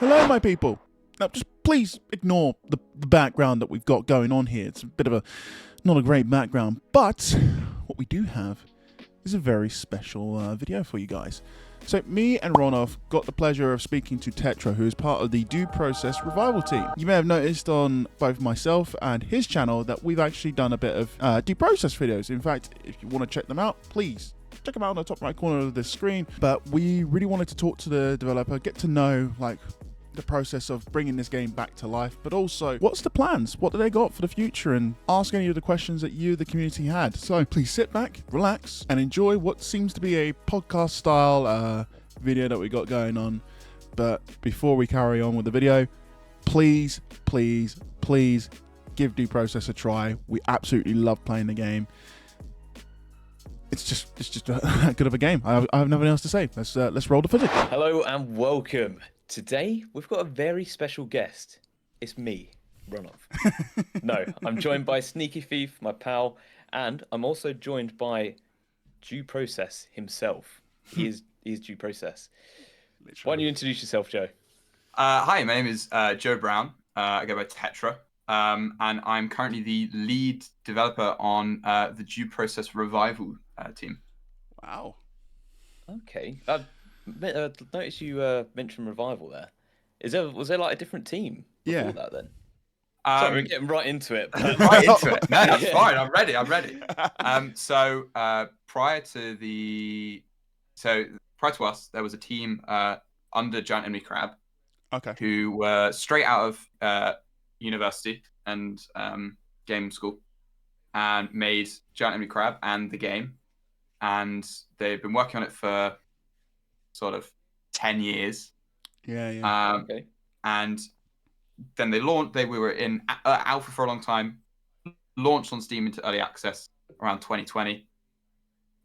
Hello, my people. Now, just please ignore the background that we've got going on here. It's a bit of not a great background, but what we do have is a very special video for you guys. So me and Ronov got the pleasure of speaking to Tetra, who is part of the Due Process Revival team. You may have noticed on both myself and his channel that we've actually done a bit of Due Process videos. In fact, if you want to check them out, please check them out on the top right corner of the screen. But we really wanted to talk to the developer, get to know like the process of bringing this game back to life, but also what's the plans, what do they got for the future, and ask any of the questions that you, the community, had. So please sit back, relax, and enjoy what seems to be a podcast style video that we got going on. But before we carry on with the video, please give Due Process a try. We absolutely love playing the game. It's just that good of a game. I have nothing else to say. Let's roll the footage. Hello and welcome. Today, we've got a very special guest. It's me, Ronov. No, I'm joined by Sneaky Thief, my pal, and I'm also joined by Due Process himself. He is Due Process. Literally. Why don't you introduce yourself, Joe? Hi, my name is Joe Brown. I go by Tetra, and I'm currently the lead developer on the Due Process Revival team. Wow. Okay. Notice you mentioned Revival there. Was there like a different team before that then? Sorry, we're getting right into it. Right into it. No, that's fine. I'm ready. So prior to us, there was a team under Giant Enemy Crab, who were straight out of university and game school, and made Giant Enemy Crab and the game, and they've been working on it for sort of 10 years. Okay. And then they launched. We were in alpha for a long time. Launched on Steam into early access around 2020,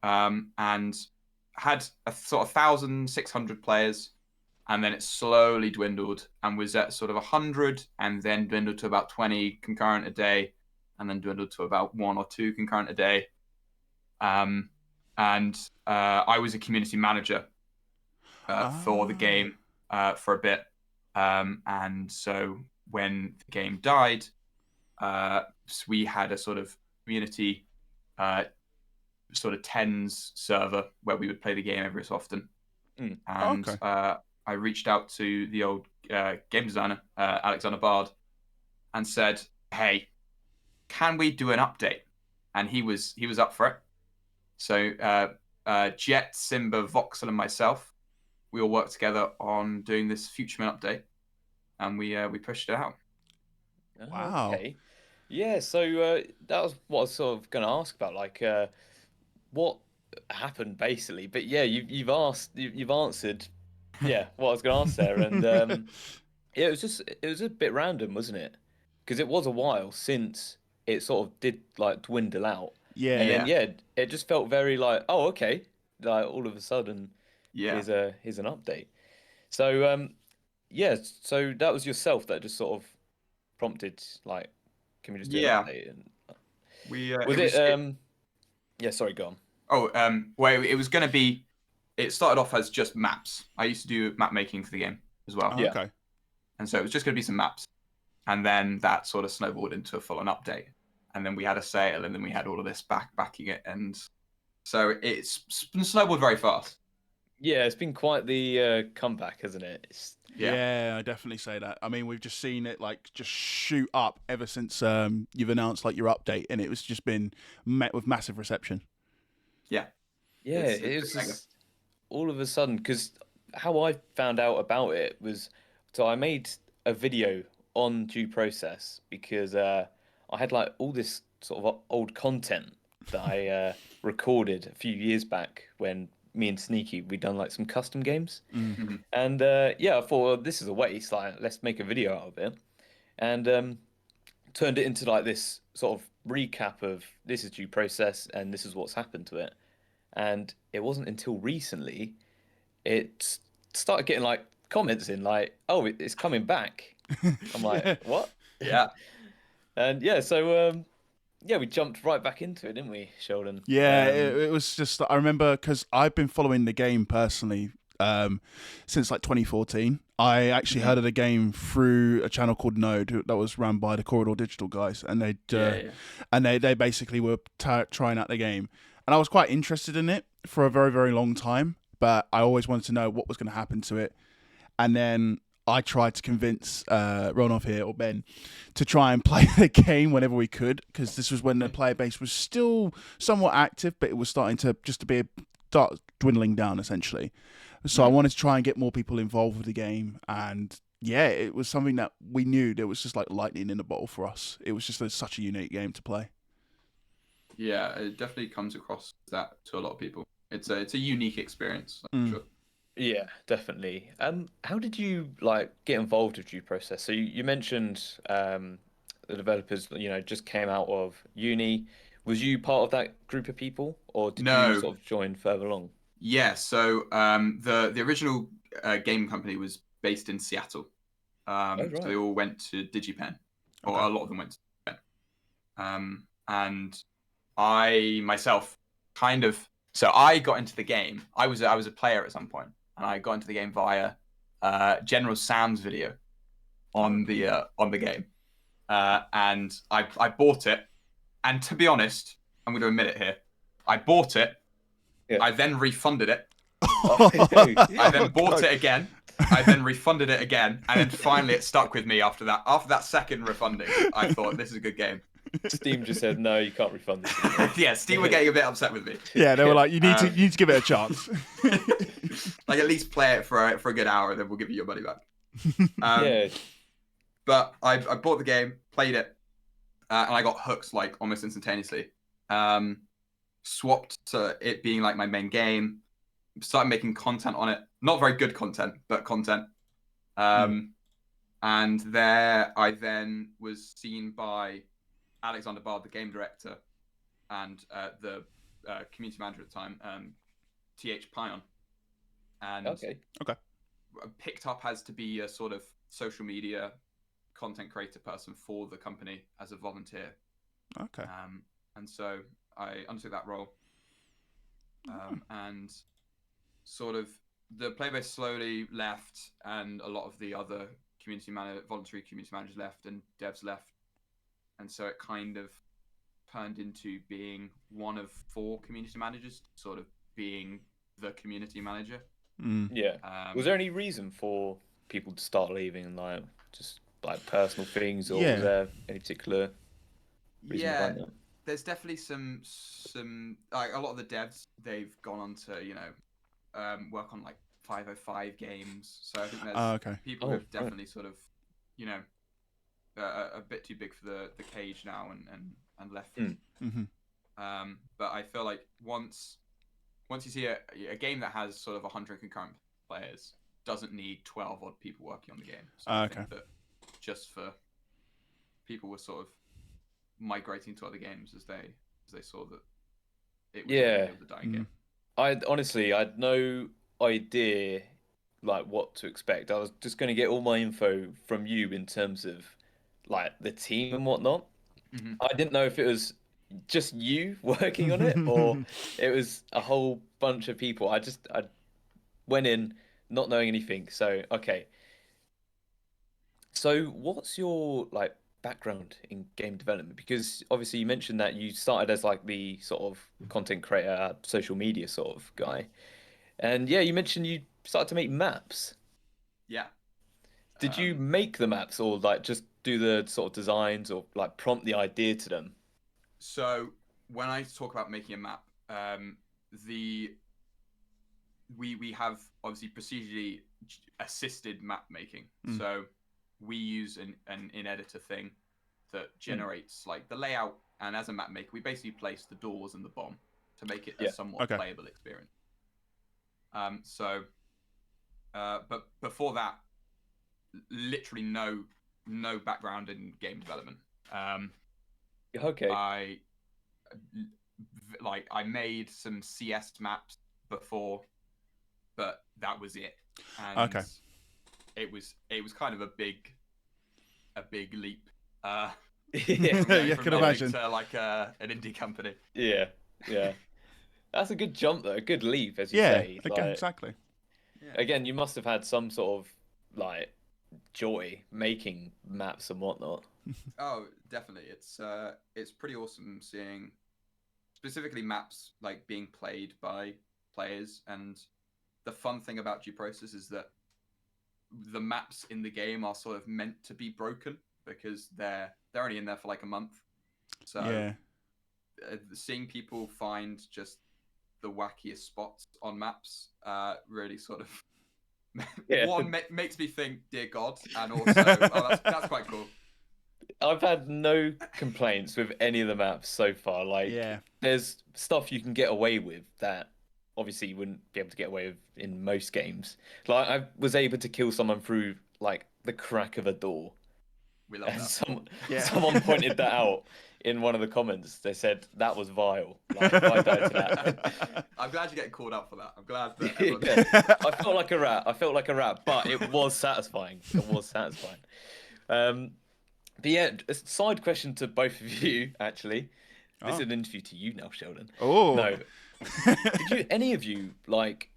and had a sort of 1,600 players, and then it slowly dwindled and was at sort of 100, and then dwindled to about 20 concurrent a day, and then dwindled to about 1 or 2 concurrent a day. And I was a community manager for the game for a bit, and so when the game died, we had a sort of community sort of tens server where we would play the game every so often. And I reached out to the old game designer, Alexander Bard, and said, hey, can we do an update? And he was up for it. So Jet, Simba, Voxel, and myself, we all worked together on doing this Futureman update, and we pushed it out. Wow. Okay. Yeah. So that was what I was sort of going to ask about, like what happened basically. But yeah, you've answered. Yeah, what I was going to ask there, and yeah, it was a bit random, wasn't it? Because it was a while since it sort of did like dwindle out. Yeah. And then it just felt very like, oh, okay, like all of a sudden. Here's an update. So so that was yourself that just sort of prompted, like, can we just do an update? And yeah, sorry, go on. Well, it was going to be, it started off as just maps. I used to do map making for the game as well. Oh, okay. And so it was just going to be some maps, and then that sort of snowballed into a full-on update, and then we had a sale, and then we had all of this backing it, and so it's snowballed very fast. Yeah, it's been quite the comeback, hasn't it? Yeah, I definitely say that. I mean, we've just seen it like just shoot up ever since you've announced like your update, and it was just been met with massive reception. Yeah, it was just all of a sudden, because how I found out about it was, so I made a video on Due Process because I had like all this sort of old content that I recorded a few years back when me and Sneaky, we'd done like some custom games. Mm-hmm. And I thought, well, this is a waste, like let's make a video out of it, and turned it into like this sort of recap of this is Due Process and this is what's happened to it. And it wasn't until recently it started getting like comments in like, oh, it's coming back. I'm like, what? Yeah. And yeah, so yeah, we jumped right back into it, didn't we, Sheldon? Yeah, it was just, I remember, because I've been following the game personally since like 2014. I actually heard of the game through a channel called Node that was run by the Corridor Digital guys, and they basically were trying out the game, and I was quite interested in it for a very, very long time, but I always wanted to know what was going to happen to it. And then I tried to convince Ronov here, or Ben, to try and play the game whenever we could, because this was when the player base was still somewhat active, but it was starting to start dwindling down, essentially. So I wanted to try and get more people involved with the game, and yeah, it was something that we knew there was just like lightning in a bottle for us. It was just such a unique game to play. Yeah, it definitely comes across that to a lot of people. It's a unique experience, I'm sure. Yeah, definitely. How did you like get involved with due process? So you mentioned the developers, just came out of uni. Was you part of that group of people, or did No. you sort of join further along? Yeah, so the original game company was based in Seattle. Right. So they all went to DigiPen, or a lot of them went to DigiPen. And I myself so I got into the game. I was a player at some point, and I got into the game via General Sam's video on the game, and I bought it. And to be honest, I'm going to admit it here. I bought it. Yeah. I then refunded it. I then bought it again. I then refunded it again, and then finally it stuck with me after that. After that second refunding, I thought this is a good game. Steam just said no, you can't refund this. Yeah, Steam were getting a bit upset with me. Yeah, they were like, you need to give it a chance. Like at least play it for a good hour, and then we'll give you your money back. Yeah. But I bought the game, played it, and I got hooked like almost instantaneously. Swapped to it being like my main game. Started making content on it. Not very good content, but content. And there I then was seen by Alexander Bard, the game director, and the community manager at the time, TH Pion. And Okay. picked up as to be a sort of social media content creator person for the company as a volunteer. Okay. And so I undertook that role. And sort of the player base slowly left, and a lot of the other voluntary community managers left, and devs left. And so it kind of turned into being one of 4 community managers, sort of being the community manager. Yeah. Was there any reason for people to start leaving, like just like personal things, or was there any particular reason behind that? There's definitely some like a lot of the devs, they've gone on to work on like 505 games. So I think there's people who've definitely sort of a bit too big for the cage now and left. But I feel like once you see a game that has sort of 100 concurrent players, doesn't need 12 odd people working on the game. So I think that just for people were sort of migrating to other games as they saw that it was a dying game. I had no idea like what to expect. I was just going to get all my info from you in terms of like the team and whatnot. I didn't know if it was just you working on it or it was a whole bunch of people. I went in not knowing anything. So so what's your like background in game development? Because obviously you mentioned that you started as like the sort of content creator, social media sort of guy, and you mentioned you started to make maps. Did you make the maps, or like just do the sort of designs, or like prompt the idea to them? So when I talk about making a map, we have obviously procedurally assisted map making. So we use an in-editor thing that generates like the layout, and as a map maker, we basically place the doors and the bomb to make it a somewhat playable experience. But before that, literally no background in game development. I made some CS maps before, but that was it. And it was kind of a big leap. I can imagine. To like an indie company. Yeah. That's a good jump though, a good leap, as you say. Exactly. Again, you must have had some sort of like joy making maps and whatnot. Oh, definitely. It's pretty awesome seeing specifically maps like being played by players. And the fun thing about G-Process is that the maps in the game are sort of meant to be broken because they're only in there for like a month. So Yeah. Seeing people find just the wackiest spots on maps really sort of makes me think, dear God, and also that's quite cool. I've had no complaints with any of the maps so far. Like, Yeah. there's stuff you can get away with that obviously you wouldn't be able to get away with in most games. Like, I was able to kill someone through like the crack of a door. We love And that. someone pointed that out in one of the comments. They said that was vile. Like, I died to that. I'm glad you're getting called out for that. I'm glad that I felt like a rat. I felt like a rat, but it was satisfying. It was satisfying. But yeah, a side question to both of you, actually. This is an interview to you now, Sheldon. Oh. No. Did any of you, like,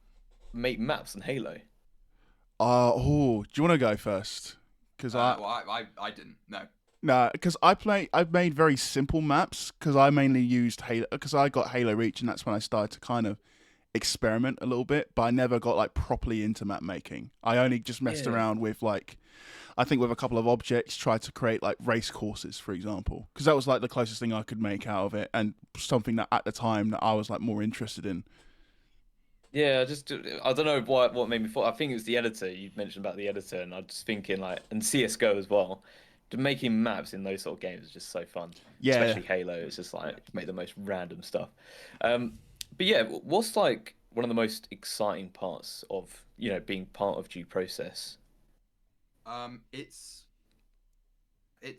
make maps in Halo? Do you want to go first? Because I didn't. No. No, because I've made very simple maps because I mainly used Halo because I got Halo Reach and that's when I started to kind of experiment a little bit, but I never got like properly into map making. I only just messed around with like, I think with a couple of objects, tried to create like race courses, for example, because that was like the closest thing I could make out of it and something that at the time that I was like more interested in. Yeah, I don't know what made me thought. I think it was the editor. You mentioned about the editor, and I was just thinking like, and CS:GO as well. Making maps in those sort of games is just so fun. Yeah. Especially Halo. It's just like make the most random stuff. But yeah, what's like one of the most exciting parts of being part of due process? It's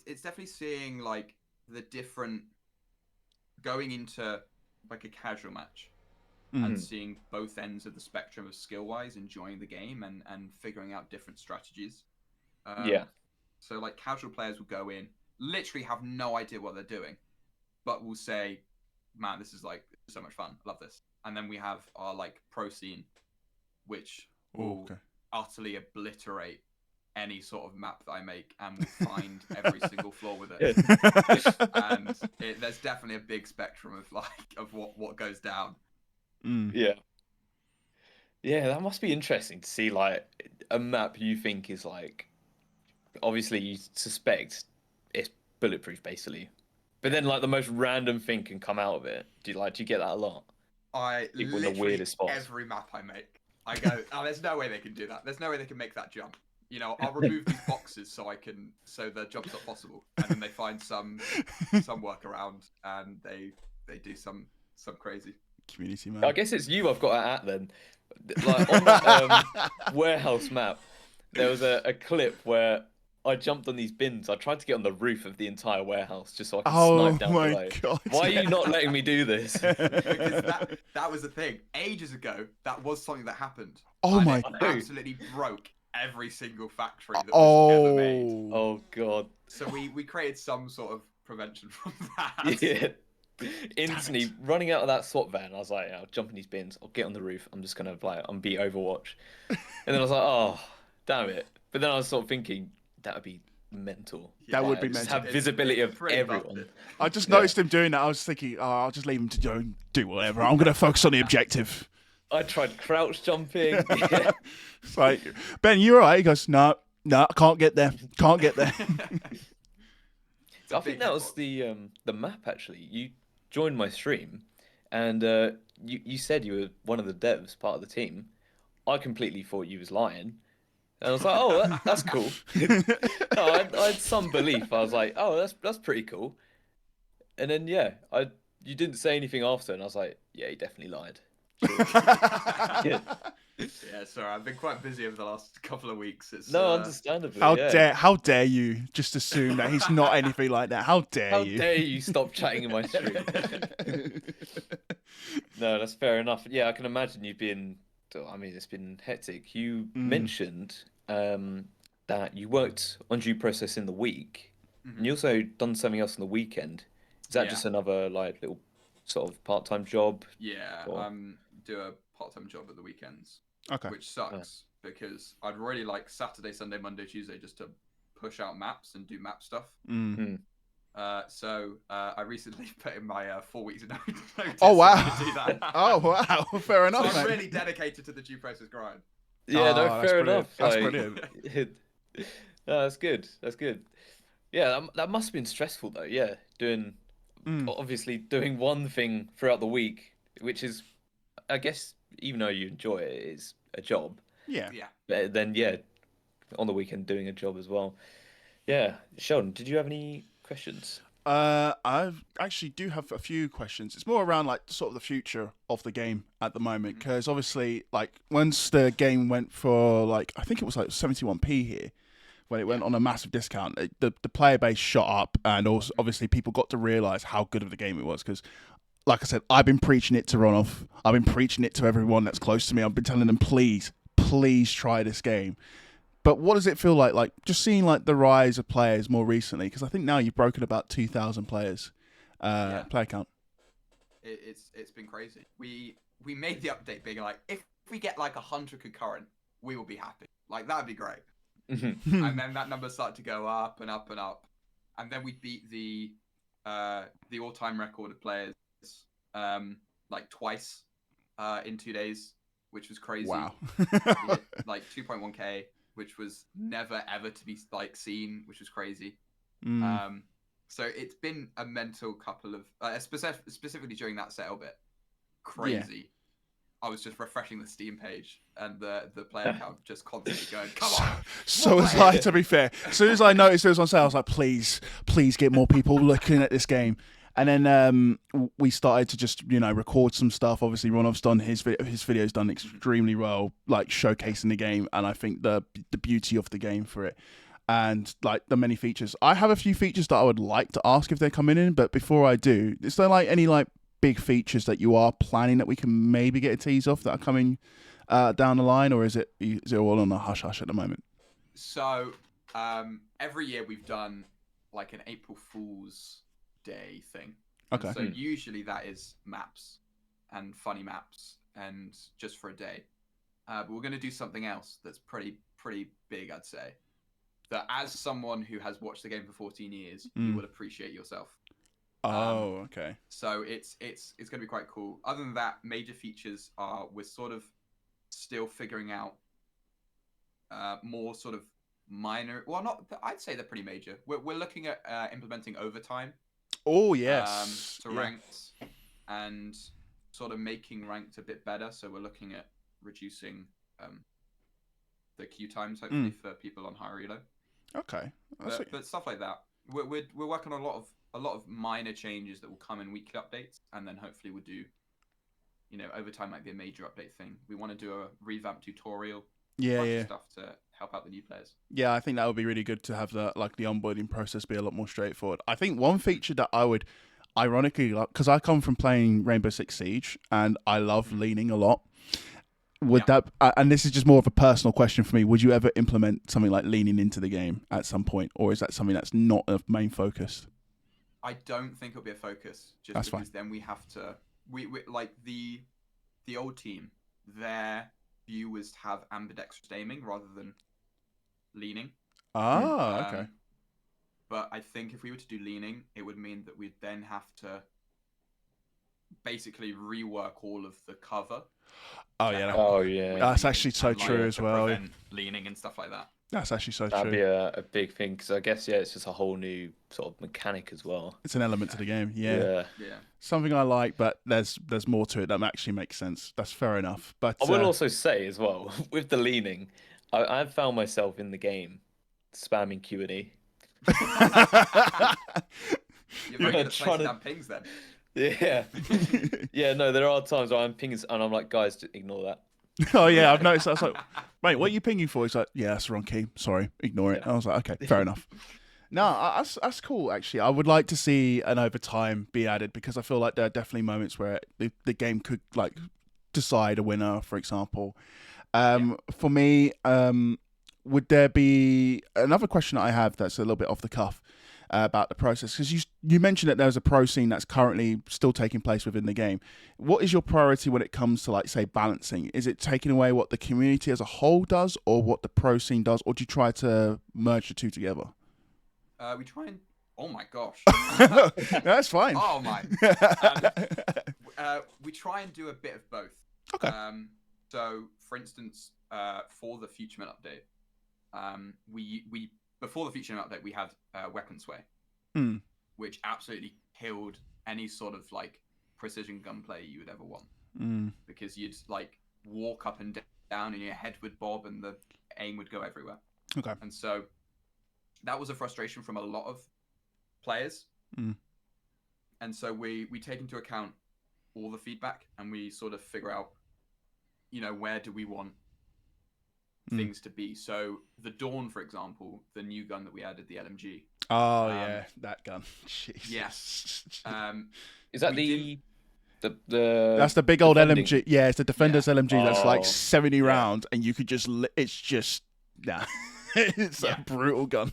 definitely seeing like the different going into like a casual match and seeing both ends of the spectrum of skill wise, enjoying the game and figuring out different strategies. Yeah. So like casual players will go in, literally have no idea what they're doing, but will say, "Man, this is like so much fun. I love this." And then we have our like pro scene, which will utterly obliterate any sort of map that I make and will find every single flaw with it. And there's definitely a big spectrum of like of what goes down. Yeah. Yeah, that must be interesting to see like a map you think is like obviously you suspect it's bulletproof basically. But then like the most random thing can come out of it. Do you get that a lot? I People in literally the weirdest spots. every map I make, I go, oh, there's no way they can do that. There's no way they can make that jump. I'll remove these boxes so the jump's not possible. And then they find some workaround and they do some crazy community map. I guess it's you I've got at then. Like on that warehouse map, there was a clip where I jumped on these bins. I tried to get on the roof of the entire warehouse just so I could snipe down below. God, Why are you not letting me do this? Because that was the thing. Ages ago, that was something that happened. Oh my! It absolutely broke every single factory that was ever made. Oh god! So we created some sort of prevention from that. Yeah. Instantly running out of that SWAT van, I was like, I'll jump in these bins. I'll get on the roof. I'm just gonna beat Overwatch. And then I was like, oh, damn it! But then I was sort of thinking that would be mental. That would be just mental. have visibility of everyone. Busted. I just noticed him doing that. I was thinking, I'll just leave him to do whatever. I'm going to focus on the objective. I tried crouch jumping. Yeah. It's like, Ben, you alright? He goes, no, I can't get there. Can't get there. I think that was the map actually. You joined my stream, and you said you were one of the devs, part of the team. I completely thought you was lying. And I was like, oh, that's cool. No, I had some belief. I was like, oh, that's pretty cool. And then you didn't say anything after, and I was like, yeah, he definitely lied. Yeah, sorry, I've been quite busy over the last couple of weeks. Understandably. How dare you just assume that he's not anything like that? How dare you? How dare you stop chatting in my stream? No, that's fair enough. Yeah, I can imagine you've been. I mean, it's been hectic. You mentioned that you worked on due process in the week, and you also done something else on the weekend. Is that just another like little sort of part-time job? Yeah, do a part-time job at the weekends. Okay. which sucks because I'd really like Saturday, Sunday, Monday, Tuesday just to push out maps and do map stuff. So I recently put in my 4 weeks notice. Oh wow! To do that. Oh wow! Fair enough. So I'm mate. really dedicated to the due process grind. Yeah, no, that's fair brilliant. enough. That's like, brilliant. No, that's good. That's good. Yeah, that must have been stressful though. Yeah, obviously doing one thing throughout the week, which is, I guess, even though you enjoy it, it's a job. Yeah. But then on the weekend doing a job as well. Yeah, Sheldon, did you have any questions? I actually do have a few questions. It's more around like sort of the future of the game at the moment, because obviously, like once the game went for like I think it was like 71p here, when it went on a massive discount, the player base shot up, and also obviously people got to realize how good of the game it was. Because, like I said, I've been preaching it to Ronov. I've been preaching it to everyone that's close to me. I've been telling them, please try this game. But what does it feel like just seeing like the rise of players more recently? Because I think now you've broken about 2,000 players, player count. It's been crazy. We made the update being like, if we get like 100 concurrent, we will be happy. Like that'd be great. And then that number started to go up and up and up, and then we beat the all-time record of players like twice in 2 days, which was crazy. Wow. Like 2.1k. Which was never ever to be like seen, which was crazy. So it's been a mental couple of specifically during that sale bit, crazy. Yeah. I was just refreshing the Steam page and the player count just constantly going, come on. So was I, to be fair. As soon as I noticed it was on sale, I was like, please get more people looking at this game. And then we started to just, record some stuff. Obviously, Ronov's done his video's done extremely well, like showcasing the game, and I think the beauty of the game for it, and like the many features. I have a few features that I would like to ask if they're coming in, but before I do, is there like any like big features that you are planning that we can maybe get a tease off that are coming down the line, or is it all on a hush hush at the moment? So every year we've done like an April Fool's Day thing. Okay. And so usually that is maps and funny maps and just for a day. But we're going to do something else that's pretty big, I'd say. That as someone who has watched the game for 14 years, you will appreciate yourself. Oh, okay. So it's going to be quite cool. Other than that, major features are we're sort of still figuring out more sort of minor. Well, not. I'd say they're pretty major. We're looking at implementing overtime. Oh yes. To ranked and sort of making ranked a bit better. So we're looking at reducing the queue times hopefully for people on higher elo. Okay. But stuff like that. We're working on a lot of minor changes that will come in weekly updates, and then hopefully we'll do. Overtime might be a major update thing. We want to do a revamped tutorial. Yeah. Stuff to help out the new players. Yeah, I think that would be really good to have the onboarding process be a lot more straightforward. I think one feature that I would ironically like, because I come from playing Rainbow Six Siege and I love leaning a lot. Would that, and this is just more of a personal question for me, would you ever implement something like leaning into the game at some point, or is that something that's not a main focus? I don't think it'll be a focus, just that's because fine. Then we have to we like the old team, their view was to have ambidextrous aiming rather than leaning. Okay. But I think if we were to do leaning, it would mean that we'd then have to basically rework all of the cover. Oh yeah. That's actually so true as well. Prevent leaning and stuff like that. That's actually so true. That'd be a big thing, because I guess it's just a whole new sort of mechanic as well. It's an element to the game. Yeah. Something I like, but there's more to it that actually makes sense. That's fair enough. But I will also say as well, with the leaning, I've found myself in the game spamming Q&E. You're making trying to pings then. Yeah. Yeah, no, there are times where I'm pinging and I'm like, guys, just ignore that. Oh yeah, I've noticed that. I was like, mate, what are you pinging for? He's like, yeah, that's the wrong key. Sorry, ignore it. I was like, okay, fair enough. No, that's cool, actually. I would like to see an overtime be added, because I feel like there are definitely moments where the game could like decide a winner, for example. For me, would there be another question I have that's a little bit off the cuff? about the process, because you mentioned that there's a pro scene that's currently still taking place within the game. What is your priority when it comes to, like, say, balancing? Is it taking away what the community as a whole does, or what the pro scene does, or do you try to merge the two together? We try and. Oh my gosh. That's fine. Oh my. We try and do a bit of both. Okay. So, for instance, for the Futureman update, we before the Futureman update we had weapon sway, which absolutely killed any sort of like precision gunplay you would ever want, because you'd like walk up and down and your head would bob and the aim would go everywhere. Okay. And so that was a frustration from a lot of players. And so we take into account all the feedback and we sort of figure out, where do we want things to be. So the Dawn, for example, the new gun that we added, the LMG. Oh yeah, that gun. Jesus. Yes. Is that the that's the big old defending? LMG. Yeah, it's the Defender's LMG that's like 70 Yeah. rounds, and you could just it's just it's a brutal gun.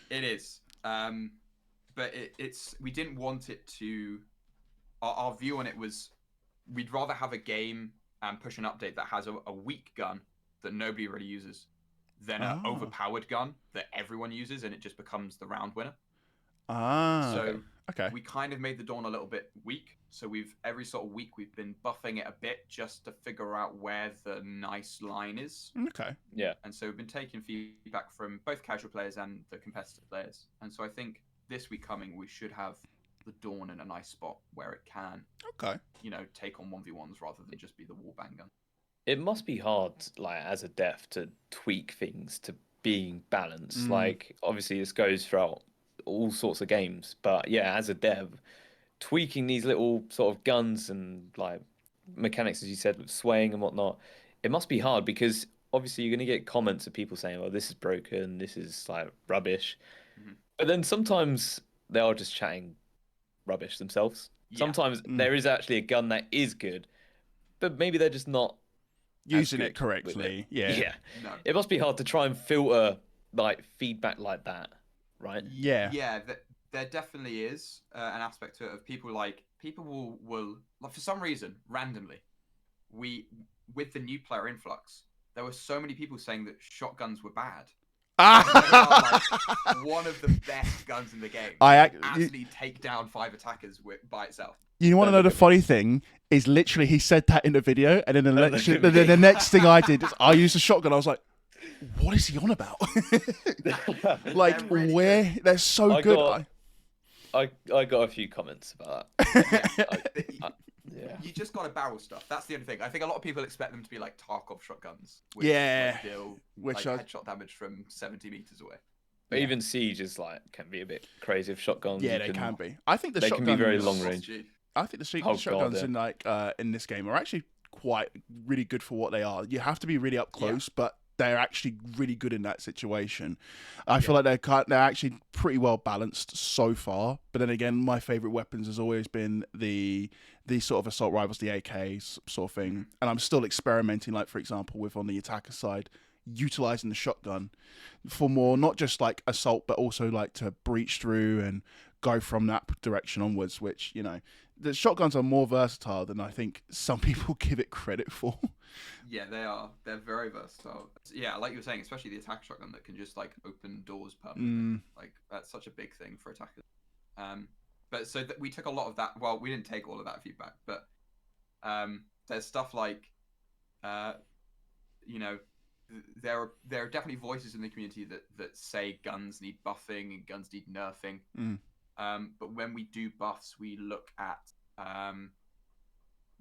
It is. But it's we didn't want it to. Our view on it was, we'd rather have a game and push an update that has a weak gun that nobody really uses than an overpowered gun that everyone uses and it just becomes the round winner. So okay. we kind of made the Dawn a little bit weak. So every sort of week we've been buffing it a bit just to figure out where the nice line is. Okay. Yeah. And so we've been taking feedback from both casual players and the competitive players. And so I think this week coming, we should have the Dawn in a nice spot where it can, take on 1v1s rather than just be the wallbang gun. It must be hard, like, as a dev, to tweak things to being balanced. Like, obviously, this goes throughout all sorts of games, but yeah, as a dev, tweaking these little sort of guns and like mechanics, as you said, with swaying and whatnot, it must be hard because obviously you're going to get comments of people saying, "Oh, this is broken. This is like rubbish." But then sometimes they are just chatting rubbish themselves. Yeah. Sometimes there is actually a gun that is good, but maybe they're just not using it good correctly. with it. Yeah. No. It must be hard to try and filter like feedback like that, right? Yeah. Yeah, there definitely is an aspect to it of people will like, for some reason, randomly, with the new player influx, there were so many people saying that shotguns were bad. Like one of the best guns in the game. Actually take down 5 attackers by itself. You want to know the funny thing is, literally, he said that in the video, and then the next thing I did is I used a shotgun. I was like, "What is he on about?" Like, They're really where good. they're so good. I got a few comments about that. Yeah. You just got to barrel stuff. That's the only thing. I think a lot of people expect them to be like Tarkov shotguns, which deal headshot damage from 70 meters away. But even Siege is can be a bit crazy with shotguns. Yeah, they can be. I think they can be very long range. I think the shotguns in this game are actually quite really good for what they are. You have to be really up close, but they're actually really good in that situation. I feel like they're actually pretty well balanced so far. But then again, my favorite weapons has always been the sort of assault rifles, the AKs sort of thing. And I'm still experimenting, like, for example, with on the attacker side, utilizing the shotgun for more, not just like assault, but also like to breach through and go from that direction onwards, which, the shotguns are more versatile than I think some people give it credit for. Yeah, they are. They're very versatile. Yeah, like you were saying, especially the attack shotgun that can just like open doors permanently. Like, that's such a big thing for attackers. But so we took a lot of that. Well, we didn't take all of that feedback, but there's stuff like, there are definitely voices in the community that say guns need buffing and guns need nerfing. But when we do buffs, we look at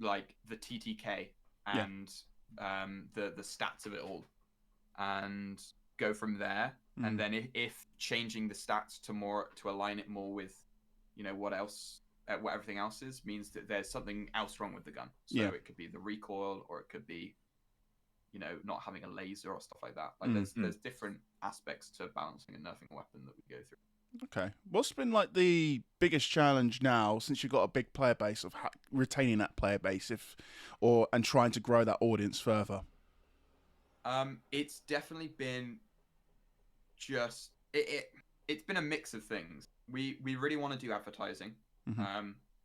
like the TTK and the stats of it all, and go from there. And then if changing the stats to align it more with what everything else is, means that there's something else wrong with the gun. So it could be the recoil, or it could be not having a laser or stuff like that. Like there's different aspects to balancing and nerfing a weapon that we go through. Okay. What's been like the biggest challenge now, since you've got a big player base, of retaining that player base and trying to grow that audience further? It's definitely been just it's been a mix of things. We really want to do advertising,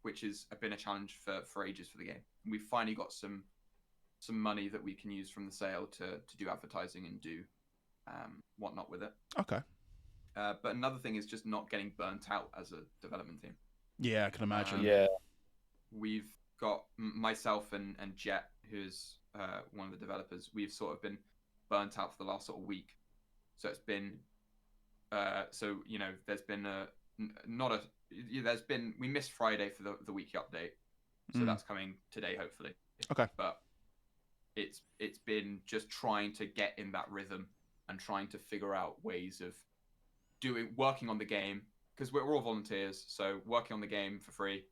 which has been a challenge for ages for the game. We've finally got some money that we can use from the sale to do advertising and do whatnot with it. Okay. But another thing is just not getting burnt out as a development team. Yeah, I can imagine. Yeah. We've got myself and Jet, who's one of the developers. We've sort of been burnt out for the last sort of week. So it's been, there's been we missed Friday for the weekly update, so that's coming today hopefully. Okay. But it's been just trying to get in that rhythm and trying to figure out ways of working on the game, because we're all volunteers, so working on the game for free,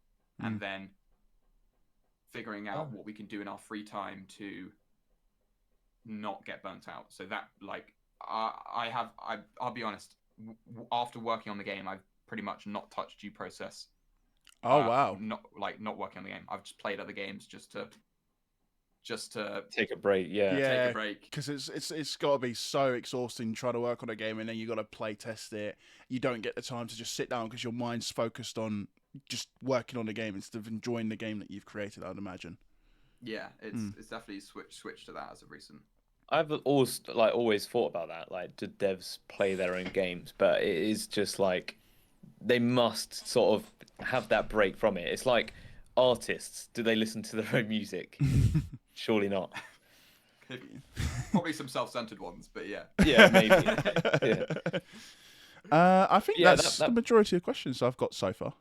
and then figuring out what we can do in our free time to not get burnt out. So that, like, I'll be honest, after working on the game, I've pretty much not touched due process. Oh wow. Not working on the game. I've just played other games just to take a break. Yeah. Take a break, because it's got to be so exhausting trying to work on a game and then you got to play test it. You don't get the time to just sit down because your mind's focused on just working on the game instead of enjoying the game that you've created, I'd imagine. Yeah, it's definitely switched to that as of recent. I've always thought about that. Like, do devs play their own games? But it is just like they must sort of have that break from it. It's like artists. Do they listen to their own music? Surely not. Probably some self-centered ones, but yeah. Yeah, maybe. Yeah. I think that's the majority of questions I've got so far.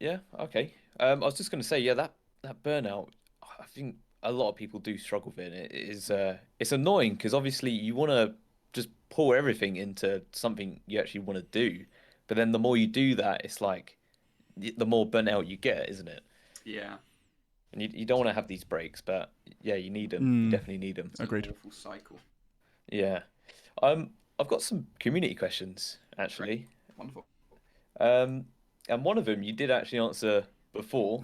Yeah. Okay. I was just going to say, that burnout. I think a lot of people do struggle with it. It's annoying because obviously you want to just pour everything into something you actually want to do, but then the more you do that, it's like the more burnout you get, isn't it? Yeah. And you don't want to have these breaks, but yeah, you need them. You definitely need them. Agreed. An awful cycle. Yeah. I've got some community questions actually. Great. Wonderful. And one of them you did actually answer before,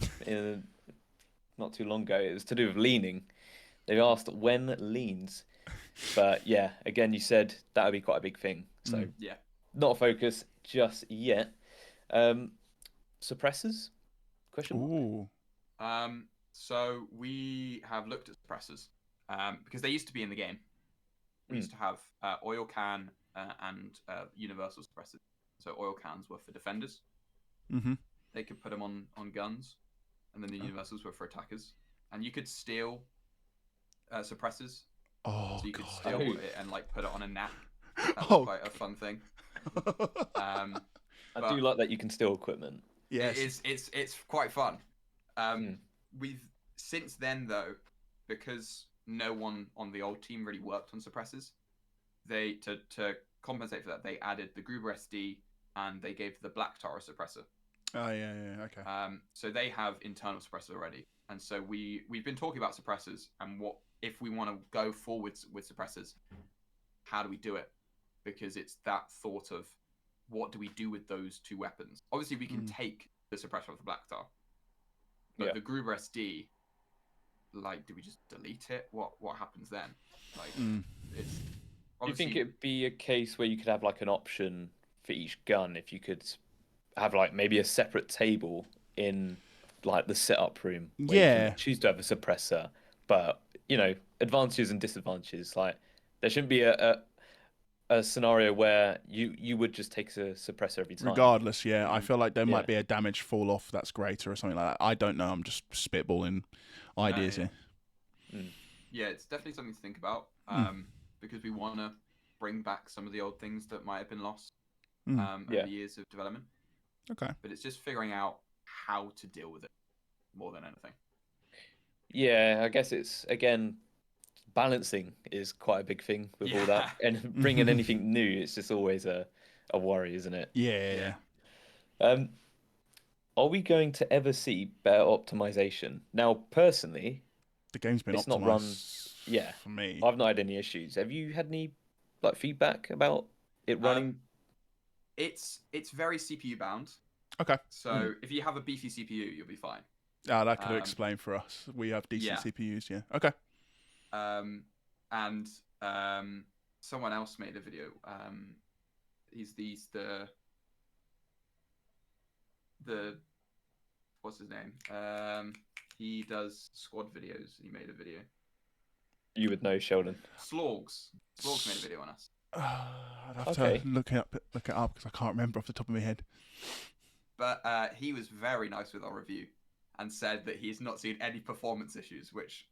not too long ago. It was to do with leaning. They've asked when leans, but yeah, again, you said that would be quite a big thing. So yeah, not a focus just yet. Suppressors? Question mark? Ooh. So we have looked at suppressors because they used to be in the game. We used to have oil can and universal suppressors. So oil cans were for defenders. They could put them on guns, and then the universals were for attackers. And you could steal suppressors. Oh, so you could God. steal it and like put it on a knack. That was quite a fun thing. I do like that you can steal equipment. Yes. It's quite fun. We've since then though, because no one on the old team really worked on suppressors, they to compensate for that, they added the Gruber SD and they gave the Black Tar a suppressor. Oh yeah, okay. So they have internal suppressors already, and so we've been talking about suppressors and what if we want to go forwards with suppressors, how do we do it? Because it's that thought of what do we do with those two weapons? Obviously, we can take the suppressor of the Black Tar, but the Gruber SD, like, do we just delete it? What happens then? Like, it's. Do you think it'd be a case where you could have like an option for each gun if you could have like maybe a separate table in like the setup room where you can choose to have a suppressor, but you know, advantages and disadvantages. Like there shouldn't be a scenario where you would just take a suppressor every time. Regardless, I feel like there might be a damage fall off that's greater or something like that. I don't know. I'm just spitballing ideas here. Yeah, it's definitely something to think about because we want to bring back some of the old things that might have been lost over the years of development. Okay. But it's just figuring out how to deal with it more than anything. Yeah, I guess it's, again, balancing is quite a big thing with all that. And bringing anything new, it's just always a worry, isn't it? Yeah. Are we going to ever see better optimization? Now, personally, the game's been it's optimized not run, for me. I've not had any issues. Have you had any like feedback about it running? It's very CPU bound. Okay. So if you have a beefy CPU, you'll be fine. That could explain for us. We have decent CPUs, Okay. And someone else made a video. the what's his name? He does squad videos. He made a video. You would know, Sheldon. Slogs made a video on us. I'd have Okay. to look it up because I can't remember off the top of my head. But he was very nice with our review and said that he's not seen any performance issues, which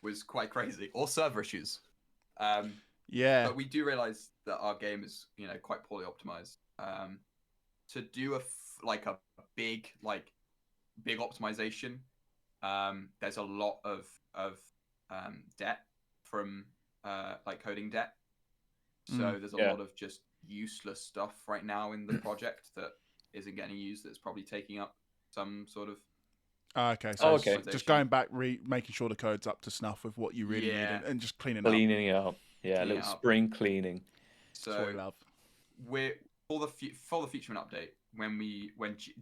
was quite crazy, or server issues. Yeah. But we do realize that our game is, quite poorly optimized. To do a big optimization, there's a lot of debt from coding debt. So there's a lot of just useless stuff right now in the project that isn't getting used. That's probably taking up some sort of. Okay, so okay. Just going back, making sure the code's up to snuff with what you really need, and just cleaning it up. Yeah, a little spring cleaning. So that's what we love. We're for the feature update when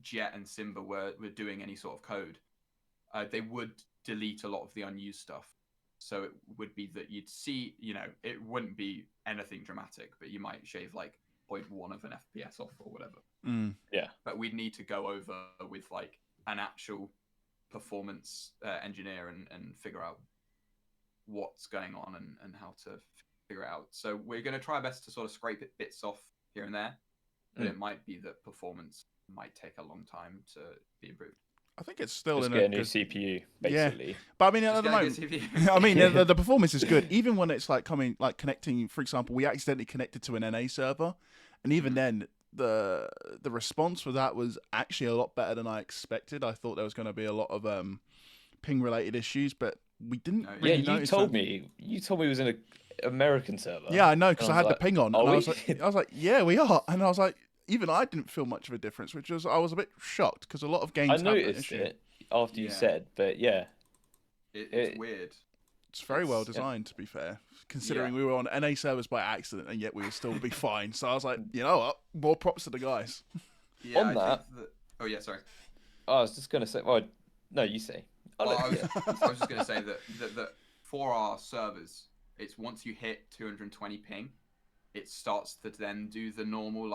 Jet and Simba were doing any sort of code, they would delete a lot of the unused stuff. So it would be that you'd see, it wouldn't be anything dramatic, but you might shave 0.1 of an FPS off or whatever. Yeah. But we'd need to go over with an actual performance engineer and figure out what's going on and how to figure it out. So we're going to try our best to sort of scrape bits off here and there, but it might be that performance might take a long time to be improved. I think it's still just in get a new CPU, basically. Yeah. But I mean, at the moment, the performance is good. Even when it's connecting, for example, we accidentally connected to an NA server, and even then, the response for that was actually a lot better than I expected. I thought there was going to be a lot of ping related issues, but we didn't. Really you told me it was in an American server. Yeah, I know, because I had the ping on, and I was like, yeah, we are, and I was like. Even I didn't feel much of a difference, I was a bit shocked because a lot of games. I noticed it after you said, but yeah, it's weird. It's very well designed, to be fair, considering we were on NA servers by accident, and yet we would still be fine. So I was like, you know what? More props to the guys. Yeah, on that. Oh yeah, sorry. I was just gonna say. Well, no, you say. I was just gonna say that for our servers, it's once you hit 220 ping, it starts to then do the normal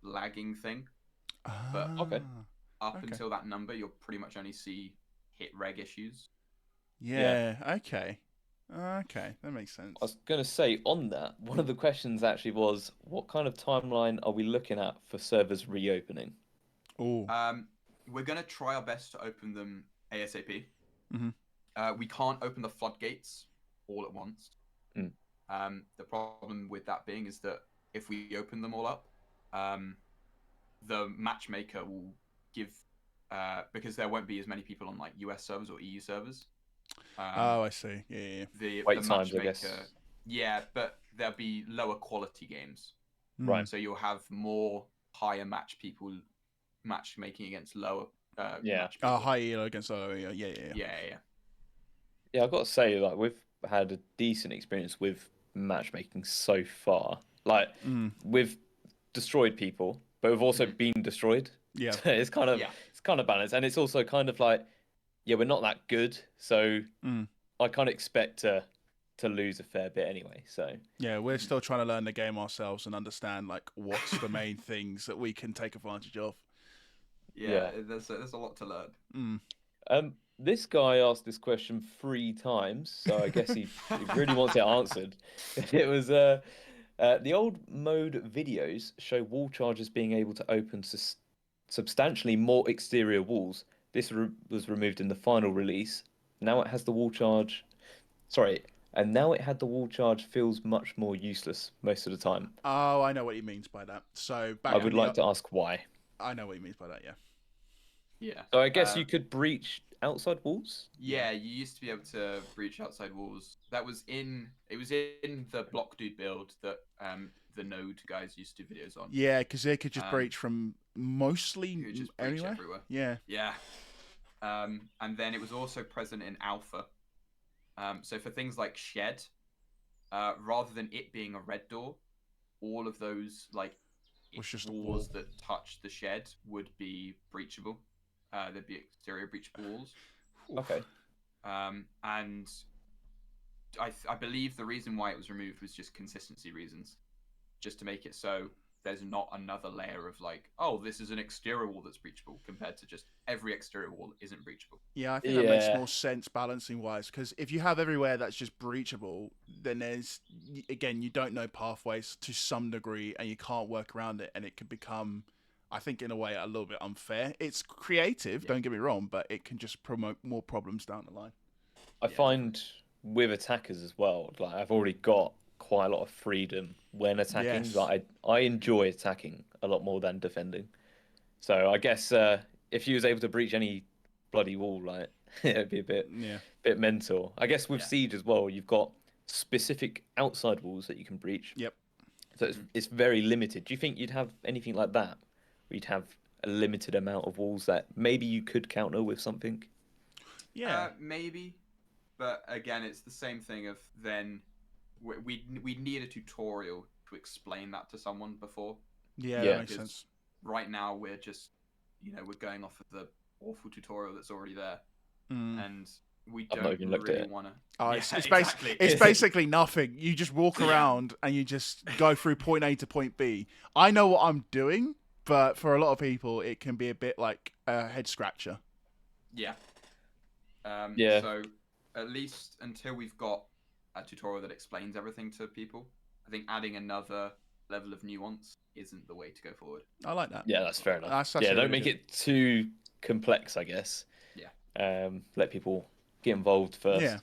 lagging thing, but until that number, you'll pretty much only see hit reg issues. Okay, that makes sense. I was gonna say on that, one of the questions actually was, what kind of timeline are we looking at for servers reopening? We're gonna try our best to open them ASAP. We can't open the floodgates all at once. The problem with that being is that if we open them all up, the matchmaker will give because there won't be as many people on US servers or EU servers. I see. Yeah. The times, matchmaker, I guess. Yeah, but there'll be lower quality games, right? So you'll have more higher matchmaking against lower. High elo against low. Yeah. I've got to say, we've had a decent experience with matchmaking so far. We've destroyed people, but we've also been destroyed. Yeah, so it's kind of balanced, and it's also kind of we're not that good, so I can't expect to lose a fair bit anyway. So yeah, we're still trying to learn the game ourselves and understand what's the main things that we can take advantage of. There's a lot to learn. This guy asked this question 3 times, so I guess he really wants it answered. It was the old mode videos show wall chargers being able to open substantially more exterior walls. This was removed in the final release. Now it has the wall charge. And now it had the wall charge feels much more useless most of the time. Oh, I know what he means by that. So I would like to ask why. I know what he means by that. Yeah. So I guess you could breach outside walls. Yeah, you used to be able to breach outside walls. It was in the Block Dude build that the Node guys used to do videos on. Yeah, because they could just breach from mostly anywhere. Everywhere. Yeah. Yeah. And then it was also present in Alpha. So for things like Shed, rather than it being a red door, all of those walls that touch the shed would be breachable. There'd be exterior breachable walls. Okay. And I believe the reason why it was removed was just consistency reasons, just to make it so there's not another layer of like, oh, this is an exterior wall that's breachable, compared to just every exterior wall isn't breachable. Yeah, I think that makes more sense balancing wise, because if you have everywhere that's just breachable, then again, you don't know pathways to some degree, and you can't work around it, and it could become, I think, in a way, a little bit unfair. It's creative, don't get me wrong, but it can just promote more problems down the line. I find with attackers as well, like I've already got quite a lot of freedom when attacking. Yes. Like I enjoy attacking a lot more than defending. So I guess if you was able to breach any bloody wall, like it'd be a bit mental. I guess with Siege as well, you've got specific outside walls that you can breach. Yep. So it's very limited. Do you think you'd have anything like that? Where you'd have a limited amount of walls that maybe you could counter with something? Yeah. Maybe. But again, it's the same thing of then we need a tutorial to explain that to someone before. Yeah, that makes sense. Right now we're just, we're going off of the awful tutorial that's already there, and we don't really want to. Oh, it's basically nothing. You just walk around and you just go through point A to point B. I know what I'm doing, but for a lot of people, it can be a bit like a head scratcher. Yeah. So at least until we've got a tutorial that explains everything to people, I think adding another level of nuance isn't the way to go forward. I like that. Yeah, that's fair enough. That's don't make it too complex, I guess. Yeah. Let people get involved first. Yeah.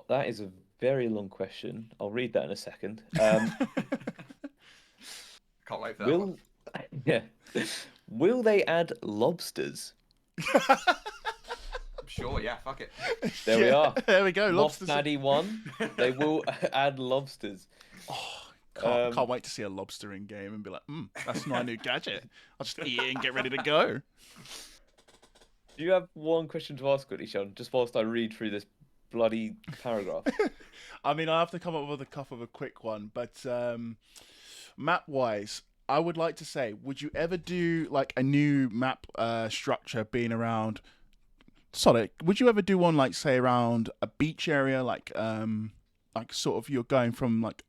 That is a very long question. I'll read that in a second. Can't wait for that one. Will they add lobsters? Sure, yeah, fuck it. There we are. There we go. Lobsters. Daddy 1. They will add lobsters. Oh, can't wait to see a lobster in game and be like, that's my new gadget. I'll just eat it and get ready to go. Do you have one question to ask, quickly, Sean, just whilst I read through this bloody paragraph? I mean, I have to come up with a quick one, but map-wise, I would like to say, would you ever do like a new map structure being around? Sorry, would you ever do one like say around a beach area, like sort of you're going from like,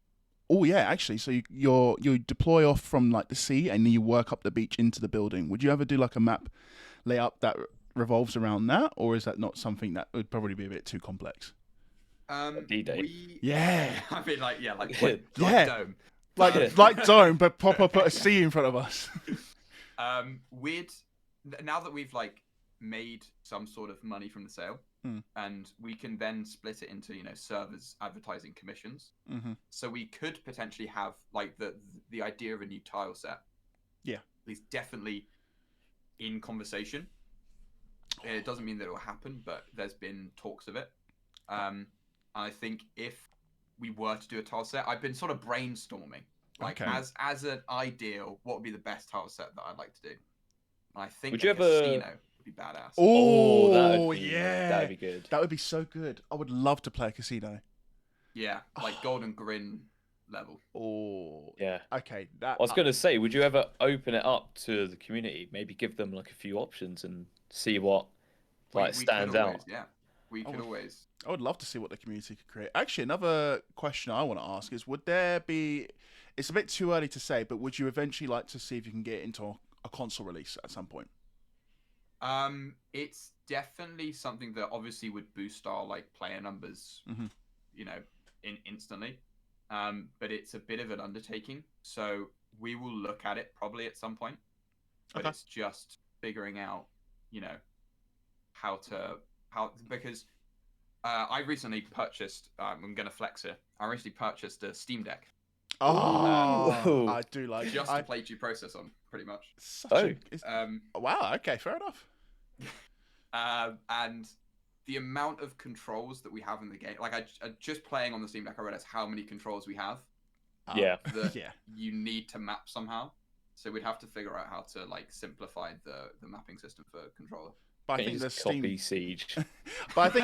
oh yeah, actually, so you deploy off from like the sea and then you work up the beach into the building. Would you ever do like a map layout that revolves around that, or is that not something that would probably be a bit too complex? D-Day. Yeah. I mean, like Dome. Like Dome, but proper put a sea in front of us. Now that we've like made some sort of money from the sale, and we can then split it into servers, advertising, commissions. So we could potentially have like the idea of a new tile set. Yeah, is definitely in conversation. It doesn't mean that it will happen, but there's been talks of it. I think if we were to do a tile set, I've been sort of brainstorming, like as an ideal, what would be the best tile set that I'd like to do. And I think would you ever casino would be badass. Oh, yeah, that'd be good. That would be so good. I would love to play a casino. Yeah, like Golden Grin level. Oh, yeah. Okay, I was gonna say, would you ever open it up to the community? Maybe give them like a few options and see what stands out. Yeah, we could always. I would love to see what the community could create. Actually, another question I want to ask is, would there be? It's a bit too early to say, but would you eventually like to see if you can get into a console release at some point? It's definitely something that obviously would boost our like player numbers, instantly. But it's a bit of an undertaking, so we will look at it probably at some point. But it's just figuring out, because I recently purchased. I'm gonna flex it. I recently purchased a Steam Deck. I do like just to play G-Process on, pretty much. Wow. Okay, fair enough. And the amount of controls that we have in the game, like I just playing on the Steam Deck, I realized how many controls we have. You need to map somehow. So we'd have to figure out how to like simplify the mapping system for controller. But I think the copy Siege. but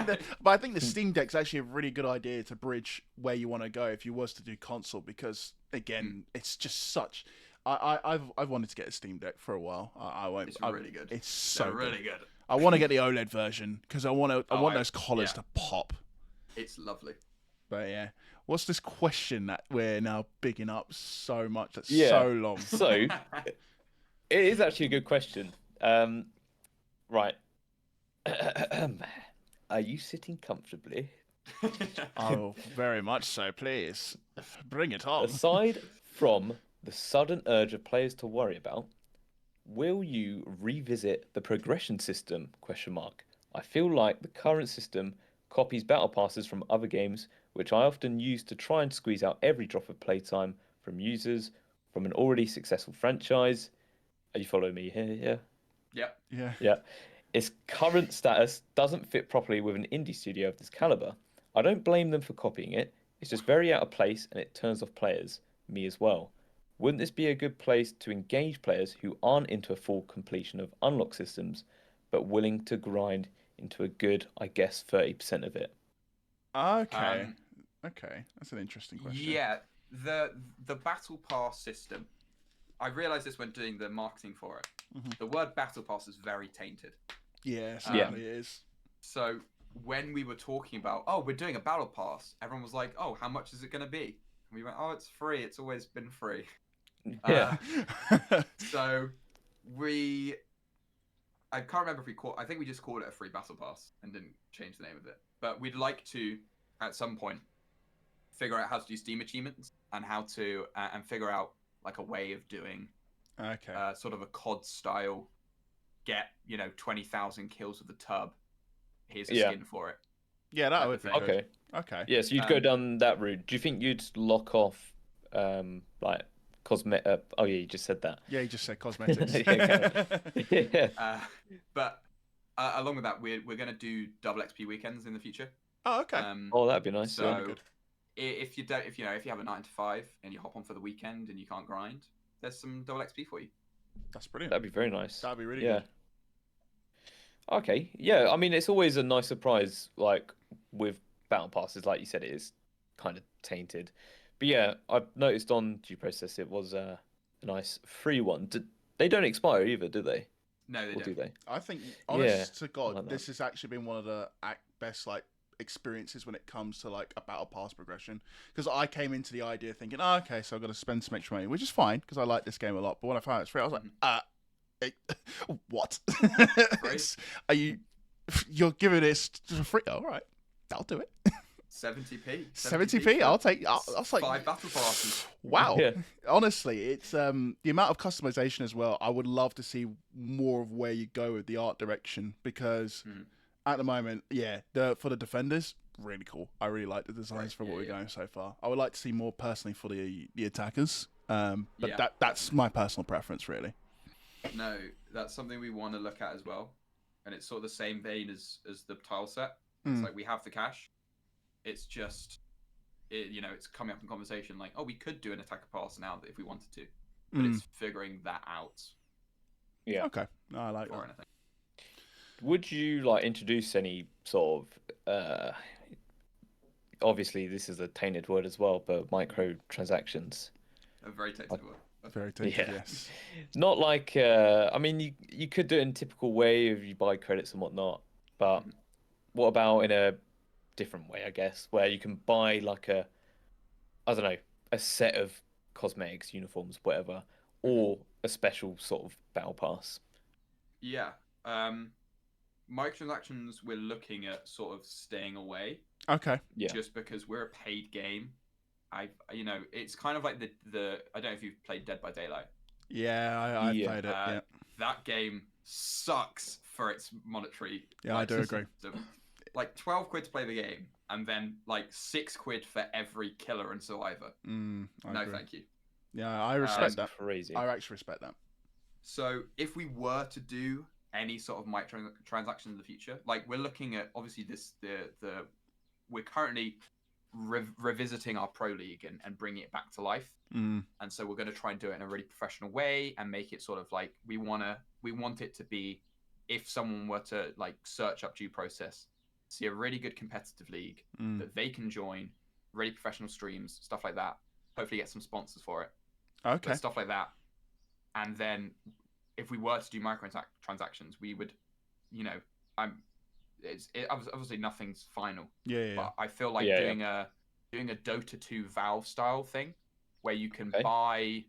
I think the Steam Deck's actually a really good idea to bridge where you want to go if you was to do console, because again, it's just such. I've wanted to get a Steam Deck for a while. I won't. It's really good. It's so really good. I want to get the OLED version because I want those collars to pop. It's lovely. But yeah, what's this question that we're now bigging up so much? That's Yeah. so long. So it is actually a good question. Right. Are you sitting comfortably? Oh, very much so. Please bring it on. Aside from the sudden urge of players to worry about, will you revisit the progression system? Question mark. I feel like the current system copies battle passes from other games, which I often use to try and squeeze out every drop of playtime from users from an already successful franchise. Are you following me here? Yeah. Yep. Yeah. Yeah. Its current status doesn't fit properly with an indie studio of this caliber. I don't blame them for copying it. It's just very out of place and it turns off players, me as well. Wouldn't this be a good place to engage players who aren't into a full completion of unlock systems, but willing to grind into a good, I guess, 30% of it? Okay. Okay. That's an interesting question. Yeah, the battle pass system. I realized this when doing the marketing for it. The word battle pass is very tainted. Yeah, certainly it is. So when we were talking about, oh, we're doing a battle pass, everyone was like, oh, how much is it going to be? And we went, oh, it's free. It's always been free. Yeah. So I can't remember if I think we just called it a free battle pass and didn't change the name of it. But we'd like to, at some point, figure out how to do Steam achievements and how to, and figure out like a way of doing sort of a COD style, get, 20,000 kills with the tub. Here's a skin for it. Yeah, that would be good. Okay. Okay. Yeah, so you'd go down that route. Do you think you'd lock off, like, cosmetic? Oh, yeah, you just said that. Yeah, you just said cosmetics. But along with that, we're going to do double XP weekends in the future. Oh, okay. Oh, that'd be nice. So if you have a 9 to 5 and you hop on for the weekend and you can't grind, there's some double XP for you. That's brilliant. That'd be very nice. That'd be really good. Okay. Yeah, I mean, it's always a nice surprise, like, with battle passes, like you said, it is kind of tainted. But yeah, I've noticed on due process it was a nice free one. They don't expire either, do they? No, they or don't. do they? I think, honest to God, like this has actually been one of the best experiences when it comes to like a battle pass progression. Because I came into the idea thinking, oh, okay, so I've got to spend some extra money, which is fine because I like this game a lot. But when I found it's free, I was like, what? You're giving this for free? All right, I'll do it. 70p. 70p. I'll take. I'll take 5 battle passes. Wow. Yeah. Honestly, it's the amount of customization as well. I would love to see more of where you go with the art direction because at the moment, for the defenders, really cool. I really like the designs for what we're going so far. I would like to see more personally for the attackers. But that's my personal preference, really. No, that's something we want to look at as well, and it's sort of the same vein as the tile set. It's like we have the cash. It's just, it's coming up in conversation like, oh, we could do an attacker pass now if we wanted to, but it's figuring that out. Yeah. Okay. No, I like that. Anything. Would you like introduce any sort of, obviously this is a tainted word as well, but microtransactions? A very tainted word. Very tainted, yes. Not like, I mean, you could do it in a typical way if you buy credits and whatnot, but what about in a different way, I guess, where you can buy like a set of cosmetics, uniforms, whatever, or a special sort of battle pass? Yeah. Microtransactions, we're looking at sort of staying away. Okay. Yeah. Just because we're a paid game. It's kind of like the I don't know if you've played Dead by Daylight. Yeah, I played it. Yeah. That game sucks for its monetary. Yeah, I do agree. Like 12 quid to play the game, and then like 6 quid for every killer and survivor. No, agree. thank you. Yeah, I respect that. Crazy. I actually respect that. So if we were to do any sort of microtransactions in the future, like we're looking at obviously we're currently revisiting our pro league and bringing it back to life, and so we're going to try and do it in a really professional way and make it sort of like we want it to be, if someone were to like search up due process, see a really good competitive league that they can join, really professional streams, stuff like that, hopefully get some sponsors for it, but stuff like that. And then if we were to do microtransactions, we would, obviously nothing's final. Yeah. But I feel like doing a doing a Dota 2 Valve style thing where you can Okay. buy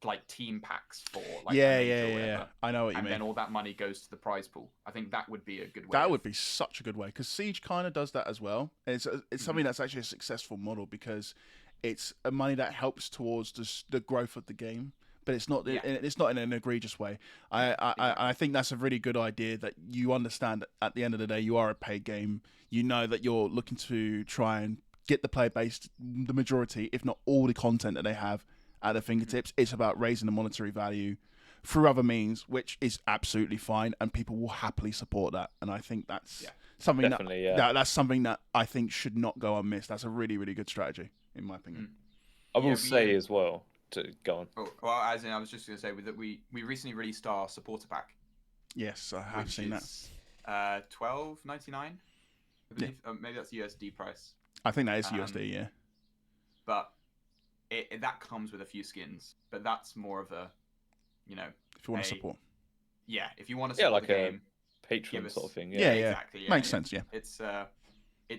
like team packs for like Yeah, a major yeah, or yeah. whatever, I know what you and mean. then all that money goes to the prize pool. I think that would be a good way. That would be such a good way, because Siege kind of does that as well. It's something that's actually a successful model, because it's a money that helps towards the growth of the game, but it's not it's not in an egregious way. I think that's a really good idea, that you understand that at the end of the day you are a paid game. You know that you're looking to try and get the player base, the majority, if not all, the content that they have at their fingertips. It's about raising the monetary value through other means, which is absolutely fine, and people will happily support that. And I think that's something that's something that I think should not go unmissed. That's a really, really good strategy, in my opinion. I will say as well, to go on. Oh, well, as in, I was just going to say that we recently released our supporter pack. Yes, I have seen that. $12.99, I believe. Maybe that's USD price. I think that is USD, yeah. But that comes with a few skins. But that's more of a, you know, if you want to support. Yeah, if you want to support like the game, Patreon sort of thing. Yeah, exactly. Yeah, makes sense. Yeah, it's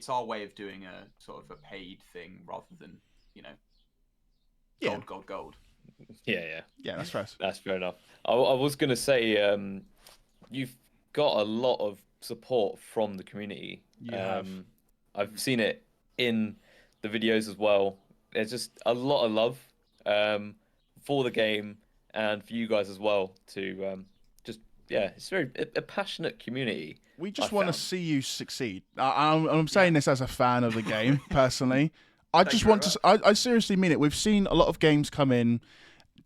our way of doing a sort of a paid thing rather than, you know, gold. Yeah. That's fair. That's fair enough. I was gonna say, you've got a lot of support from the community. I've seen it in the videos as well. There's just a lot of love for the game and for you guys as well. To it's very a passionate community. We just want to see you succeed. I'm saying this as a fan of the game, personally. I just want to. I seriously mean it. We've seen a lot of games come in,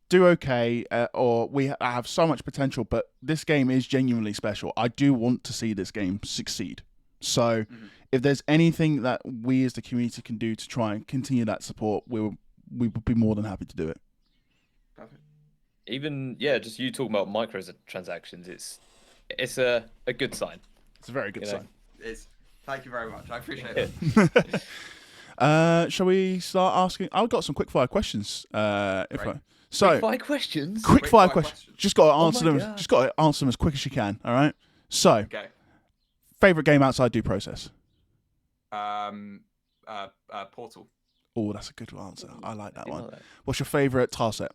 do okay, or we have so much potential, but this game is genuinely special. I do want to see this game succeed. So, if there's anything that we as the community can do to try and continue that support, we would be more than happy to do it. Perfect. Even just you talking about microtransactions, it's a good sign. It's a very good sign. Thank you very much. I appreciate it. Shall we start asking? I've got some quickfire questions. Quickfire questions. Quickfire questions. Just got to answer them. Just got to answer them as quick as you can. All right. So, favorite game outside due process? Portal. Oh, that's a good answer. I like that one. Like that. What's your favorite tile set?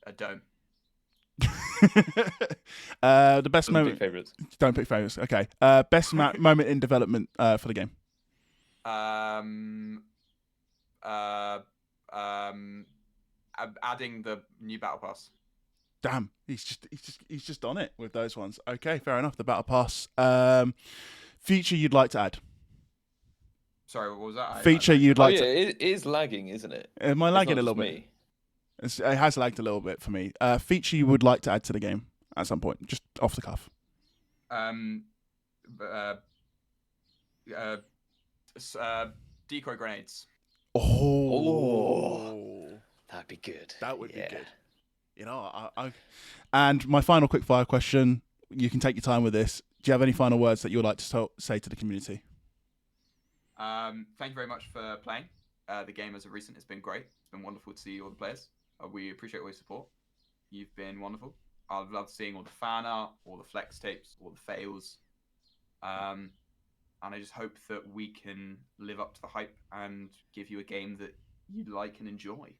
A dome. The best Don't moment. pick favorites. Don't pick favorites. Okay. Best moment in development for the game. Adding the new battle pass. Damn, he's just on it with those ones. Okay, fair enough. The battle pass. Feature you'd like to add. Sorry, what was that? Feature you'd like to. It is lagging, isn't it? Am I lagging a little bit? It has lagged a little bit for me. Feature you would like to add to the game at some point, just off the cuff. Decoy grenades. Oh, that'd be good. That would be good. You know, and my final quick fire question. You can take your time with this. Do you have any final words that you would like to say to the community? Thank you very much for playing. The game as of recent has been great. It's been wonderful to see all the players. We appreciate all your support. You've been wonderful. I've loved seeing all the fan art, all the flex tapes, all the fails. And I just hope that we can live up to the hype and give you a game that you like and enjoy.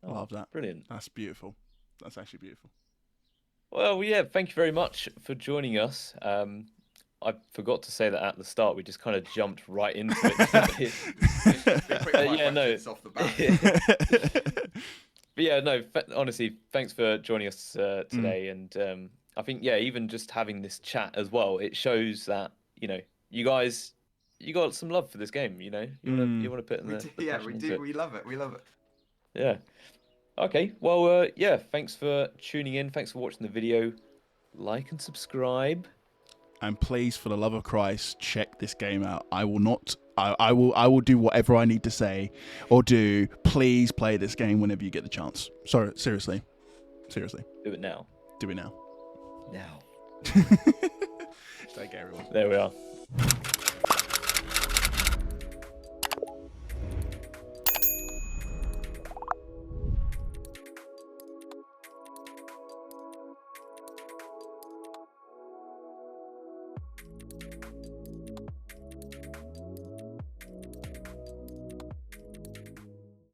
I love that. Brilliant. That's beautiful. That's actually beautiful. Well, thank you very much for joining us. I forgot to say that at the start. We just kind of jumped right into it. Off the bat. But honestly, thanks for joining us today. And I think, even just having this chat as well, it shows that, you guys, you got some love for this game, you want to put in the we do. We love it. We love it. Yeah. Okay. Well, thanks for tuning in. Thanks for watching the video. Like and subscribe. And please, for the love of Christ, check this game out. I will not. I will do whatever I need to say or do. Please play this game whenever you get the chance. Sorry, seriously. Do it now. Do it now. Now. Take care, everyone. There we are.